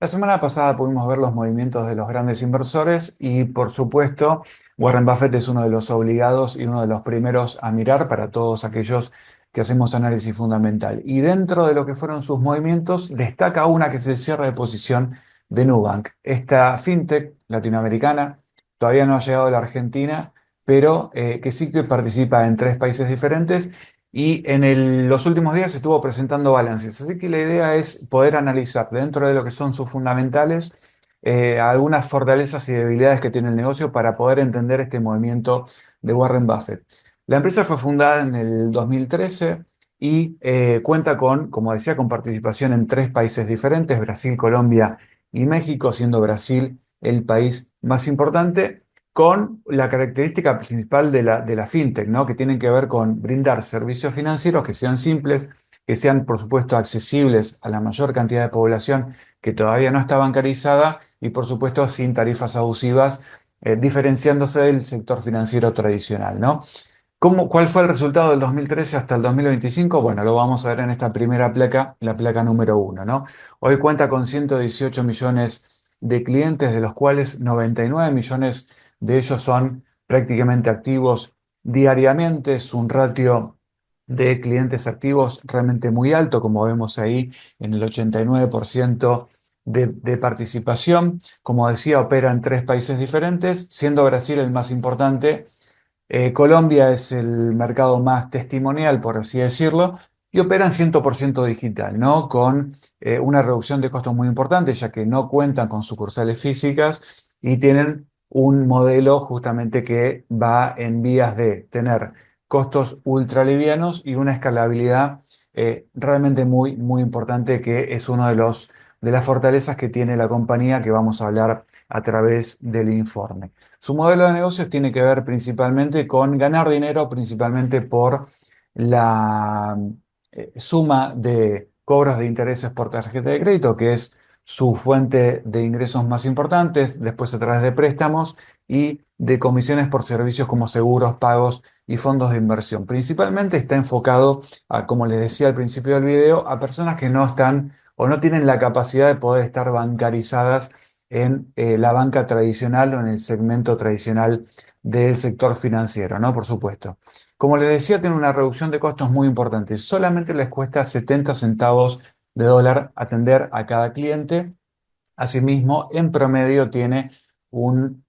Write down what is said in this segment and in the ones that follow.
La semana pasada pudimos ver los movimientos de los grandes inversores y, por supuesto, Warren Buffett es uno de los obligados y uno de los primeros a mirar para todos aquellos que hacemos análisis fundamental. Y dentro de lo que fueron sus movimientos, destaca una que es el cierre de posición de Nubank. Esta fintech latinoamericana todavía no ha llegado a la Argentina, pero que sí que participa en tres países diferentes y en los últimos días estuvo presentando balances. Así que la idea es poder analizar dentro de lo que son sus fundamentales algunas fortalezas y debilidades que tiene el negocio para poder entender este movimiento de Warren Buffett. La empresa fue fundada en el 2013 y cuenta con, como decía, con participación en tres países diferentes: Brasil, Colombia y México, siendo Brasil el país más importante, con la característica principal de la fintech, ¿no? Que tienen que ver con brindar servicios financieros que sean simples, que sean, por supuesto, accesibles a la mayor cantidad de población que todavía no está bancarizada y, por supuesto, sin tarifas abusivas, diferenciándose del sector financiero tradicional, ¿no? ¿Cuál fue el resultado del 2013 hasta el 2025? Bueno, lo vamos a ver en esta primera placa, la placa número uno, ¿no? Hoy cuenta con 118 millones de clientes, de los cuales 99 millones de ellos son prácticamente activos diariamente. Es un ratio de clientes activos realmente muy alto, como vemos ahí en el 89% de participación. Como decía, opera en tres países diferentes, siendo Brasil el más importante. Colombia es el mercado más testimonial, por así decirlo, y operan 100% digital, ¿no? Con una reducción de costos muy importante, ya que no cuentan con sucursales físicas y tienen un modelo justamente que va en vías de tener costos ultralivianos y una escalabilidad realmente muy, muy importante, que es uno de las fortalezas que tiene la compañía, que vamos a hablar a través del informe. Su modelo de negocios tiene que ver principalmente con ganar dinero, principalmente por la suma de cobros de intereses por tarjeta de crédito, que es su fuente de ingresos más importantes, después a través de préstamos y de comisiones por servicios como seguros, pagos y fondos de inversión. Principalmente está enfocado a, como les decía al principio del video, a personas que no están o no tienen la capacidad de poder estar bancarizadas en la banca tradicional o en el segmento tradicional del sector financiero, ¿no? Por supuesto. Como les decía, tiene una reducción de costos muy importante. Solamente les cuesta 70 centavos de dólar atender a cada cliente. Asimismo, en promedio tiene un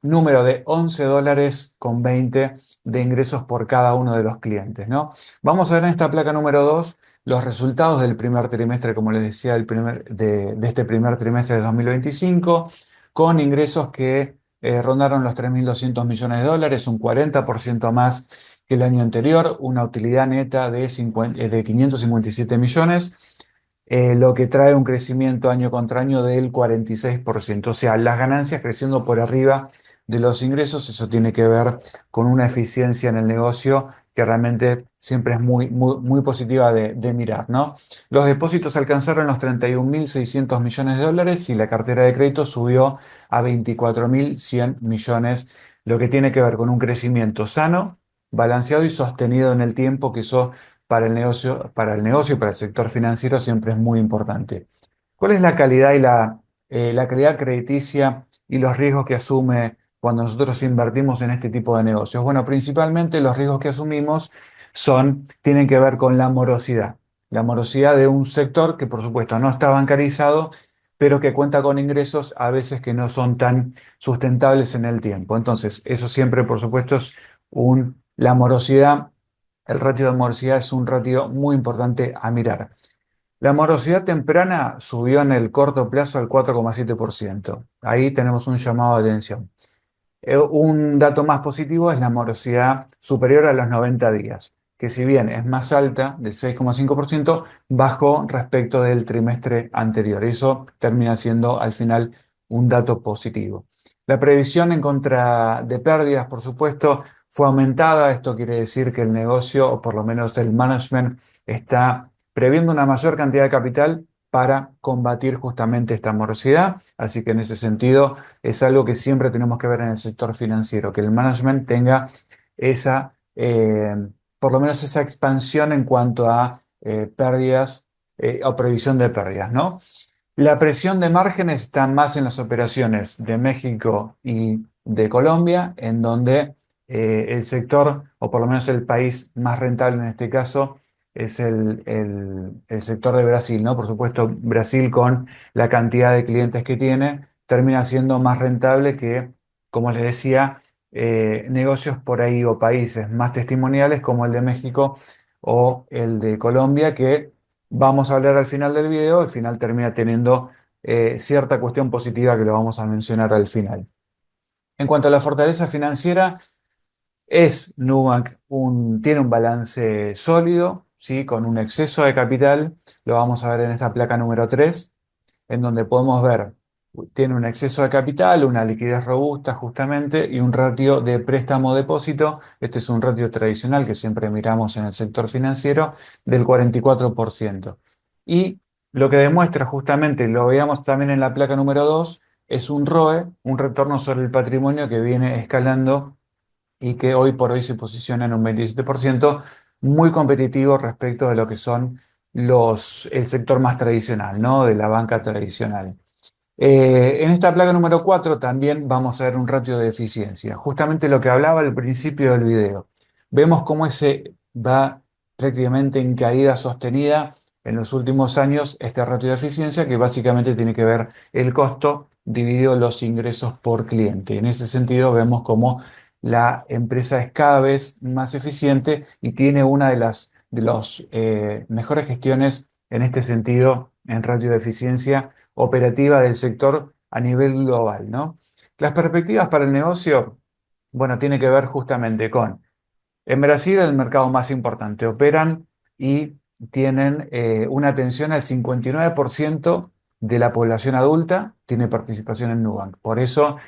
número de 11 dólares con 20 de ingresos por cada uno de los clientes, ¿no? Vamos a ver en esta placa número 2 los resultados del primer trimestre, como les decía, de este primer trimestre de 2025, con ingresos que rondaron los 3.200 millones de dólares, un 40% más que el año anterior, una utilidad neta de 557 millones, lo que trae un crecimiento año contra año del 46%. O sea, las ganancias creciendo por arriba de los ingresos. Eso tiene que ver con una eficiencia en el negocio que realmente siempre es muy, muy, muy positiva de mirar, ¿no? Los depósitos alcanzaron los 31.600 millones de dólares y la cartera de crédito subió a 24.100 millones, lo que tiene que ver con un crecimiento sano, balanceado y sostenido en el tiempo, que eso para el negocio y para el sector financiero siempre es muy importante. ¿Cuál es la calidad y la calidad crediticia y los riesgos que asume cuando nosotros invertimos en este tipo de negocios? Bueno, principalmente los riesgos que asumimos tienen que ver con la morosidad. La morosidad de un sector que, por supuesto, no está bancarizado, pero que cuenta con ingresos a veces que no son tan sustentables en el tiempo. Entonces, eso siempre, por supuesto, es la morosidad. El ratio de morosidad es un ratio muy importante a mirar. La morosidad temprana subió en el corto plazo al 4,7%. Ahí tenemos un llamado de atención. Un dato más positivo es la morosidad superior a los 90 días, que si bien es más alta, del 6,5%, bajó respecto del trimestre anterior. Eso termina siendo al final un dato positivo. La previsión en contra de pérdidas, por supuesto, fue aumentada. Esto quiere decir que el negocio, o por lo menos el management, está previendo una mayor cantidad de capital para combatir justamente esta morosidad. Así que en ese sentido es algo que siempre tenemos que ver en el sector financiero, que el management tenga esa, por lo menos esa expansión en cuanto a pérdidas o previsión de pérdidas, ¿no? La presión de márgenes está más en las operaciones de México y de Colombia, en donde el sector, o por lo menos el país más rentable en este caso, es el sector de Brasil, ¿no? Por supuesto, Brasil con la cantidad de clientes que tiene, termina siendo más rentable que, como les decía, negocios por ahí o países más testimoniales como el de México o el de Colombia, que vamos a hablar al final del video. Al final termina teniendo cierta cuestión positiva que lo vamos a mencionar al final. En cuanto a la fortaleza financiera, Nubank tiene un balance sólido, ¿sí? Con un exceso de capital. Lo vamos a ver en esta placa número 3, en donde podemos ver, tiene un exceso de capital, una liquidez robusta justamente y un ratio de préstamo-depósito. Este es un ratio tradicional que siempre miramos en el sector financiero del 44%. Y lo que demuestra justamente, lo veíamos también en la placa número 2, es un ROE, un retorno sobre el patrimonio que viene escalando y que hoy por hoy se posiciona en un 27%, muy competitivo respecto de lo que son el sector más tradicional, ¿no? De la banca tradicional. En esta placa número 4 también vamos a ver un ratio de eficiencia, justamente lo que hablaba al principio del video. Vemos cómo ese va prácticamente en caída sostenida en los últimos años, este ratio de eficiencia, que básicamente tiene que ver el costo dividido los ingresos por cliente. En ese sentido vemos cómo la empresa es cada vez más eficiente y tiene una de las mejores gestiones en este sentido en ratio de eficiencia operativa del sector a nivel global, ¿no? Las perspectivas para el negocio, bueno, tiene que ver justamente con, en Brasil el mercado más importante, operan y tienen una atención al 59% de la población adulta, tiene participación en Nubank. Por eso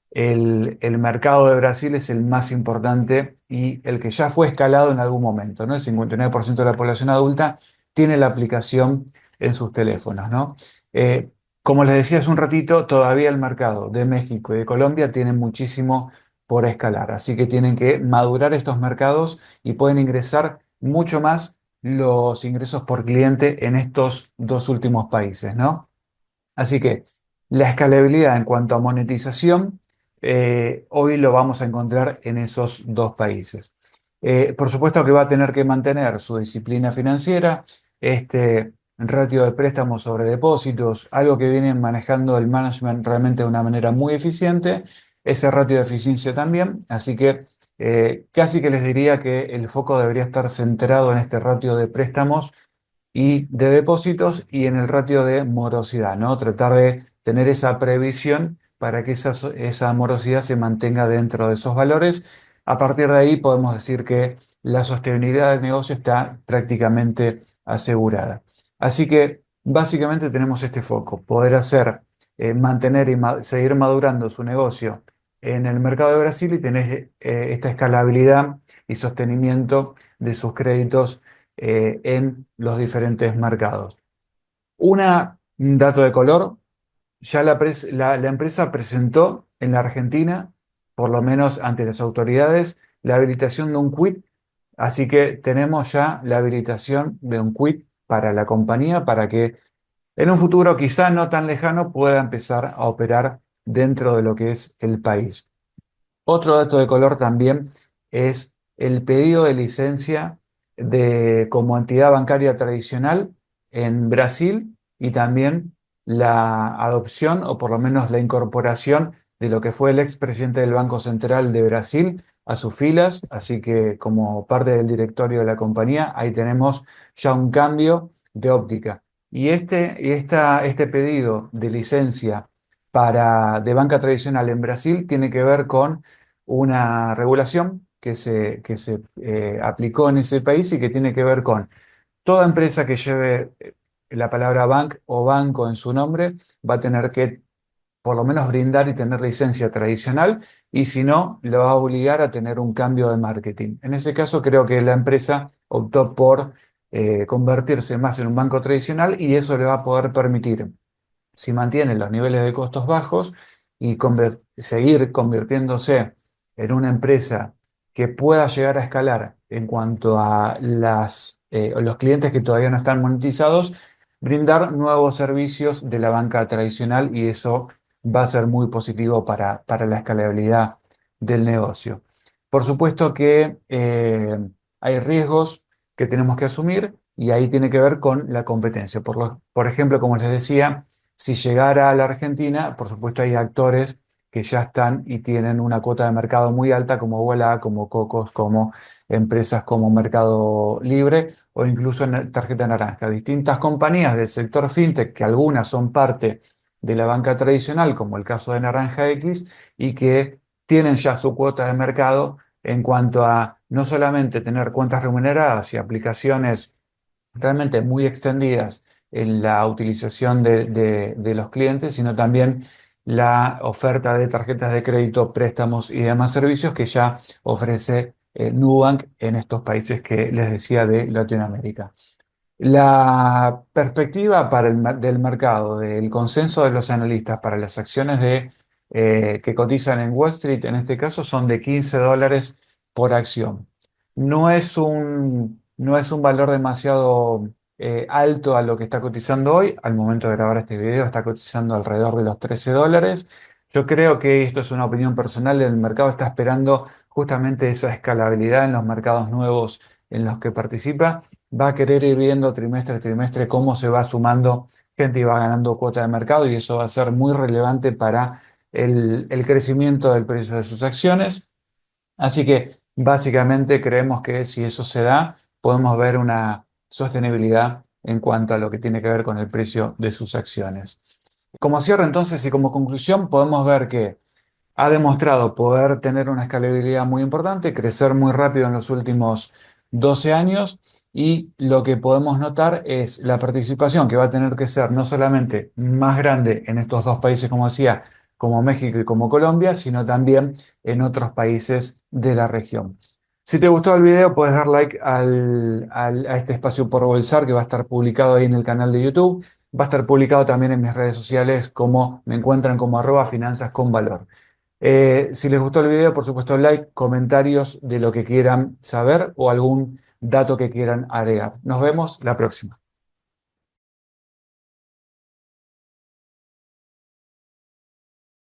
el mercado de Brasil es el más importante y el que ya fue escalado en algún momento, ¿no? El 59% de la población adulta tiene la aplicación en sus teléfonos, ¿no? Eh, Como les decía hace un ratito, todavía el mercado de México y de Colombia tiene muchísimo por escalar, así que tienen que madurar estos mercados y pueden ingresar mucho más los ingresos por cliente en estos dos últimos países, ¿no? Así que la escalabilidad en cuanto a monetización, hoy lo vamos a encontrar en esos dos países. Por supuesto que va a tener que mantener su disciplina financiera, este ratio de préstamos sobre depósitos, algo que vienen manejando el management realmente de una manera muy eficiente, ese ratio de eficiencia también, así que casi que les diría que el foco debería estar centrado en este ratio de préstamos y de depósitos y en el ratio de morosidad, ¿no? Tratar de tener esa previsión para que esa morosidad se mantenga dentro de esos valores. A partir de ahí podemos decir que la sostenibilidad del negocio está prácticamente asegurada. Así que básicamente tenemos este foco, poder mantener y seguir madurando su negocio en el mercado de Brasil y tener esta escalabilidad y sostenimiento de sus créditos en los diferentes mercados. Un dato de color, ya la empresa presentó en la Argentina, por lo menos ante las autoridades, la habilitación de un quit, así que tenemos ya la habilitación de un quit para la compañía para que en un futuro quizá no tan lejano pueda empezar a operar dentro de lo que es el país. Otro dato de color también es el pedido de licencia como entidad bancaria tradicional en Brasil y también la adopción o por lo menos la incorporación de lo que fue el expresidente del Banco Central de Brasil a sus filas. Así que como parte del directorio de la compañía, ahí tenemos ya un cambio de óptica. Este pedido de licencia de banca tradicional en Brasil tiene que ver con una regulación que se aplicó en ese país y que tiene que ver con toda empresa que lleve la palabra bank o banco en su nombre va a tener que por lo menos brindar y tener licencia tradicional y si no, lo va a obligar a tener un cambio de marketing. En ese caso creo que la empresa optó por convertirse más en un banco tradicional y eso le va a poder permitir, si mantiene los niveles de costos bajos y seguir convirtiéndose en una empresa que pueda llegar a escalar en cuanto a los clientes que todavía no están monetizados, brindar nuevos servicios de la banca tradicional y eso va a ser muy positivo para la escalabilidad del negocio. Por supuesto que hay riesgos que tenemos que asumir y ahí tiene que ver con la competencia. Por ejemplo, como les decía, si llegara a la Argentina, por supuesto hay actores que ya están y tienen una cuota de mercado muy alta, como Ualá, como Cocos, como empresas como Mercado Libre o incluso en Tarjeta Naranja. Distintas compañías del sector fintech, que algunas son parte de la banca tradicional, como el caso de Naranja X, y que tienen ya su cuota de mercado en cuanto a no solamente tener cuentas remuneradas y aplicaciones realmente muy extendidas en la utilización de los clientes, sino también la oferta de tarjetas de crédito, préstamos y demás servicios que ya ofrece Nubank en estos países que les decía de Latinoamérica. La perspectiva del mercado, del consenso de los analistas para las acciones que cotizan en Wall Street, en este caso, son de $15 por acción. No es un valor demasiado alto a lo que está cotizando hoy. Al momento de grabar este video está cotizando alrededor de los $13. Yo creo que esto es una opinión personal. El mercado está esperando justamente esa escalabilidad en los mercados nuevos en los que participa, va a querer ir viendo trimestre a trimestre cómo se va sumando gente y va ganando cuota de mercado y eso va a ser muy relevante para el crecimiento del precio de sus acciones. Así que básicamente creemos que si eso se da, podemos ver una sostenibilidad en cuanto a lo que tiene que ver con el precio de sus acciones. Como cierre entonces y como conclusión, podemos ver que ha demostrado poder tener una escalabilidad muy importante, crecer muy rápido en los últimos 12 años y lo que podemos notar es la participación que va a tener que ser no solamente más grande en estos dos países, como decía, como México y como Colombia, sino también en otros países de la región. Si te gustó el video, puedes dar like a este espacio por Bolsar que va a estar publicado ahí en el canal de YouTube. Va a estar publicado también en mis redes sociales, como me encuentran como @finanzas con valor. Si les gustó el video, por supuesto, like, comentarios de lo que quieran saber o algún dato que quieran agregar. Nos vemos la próxima.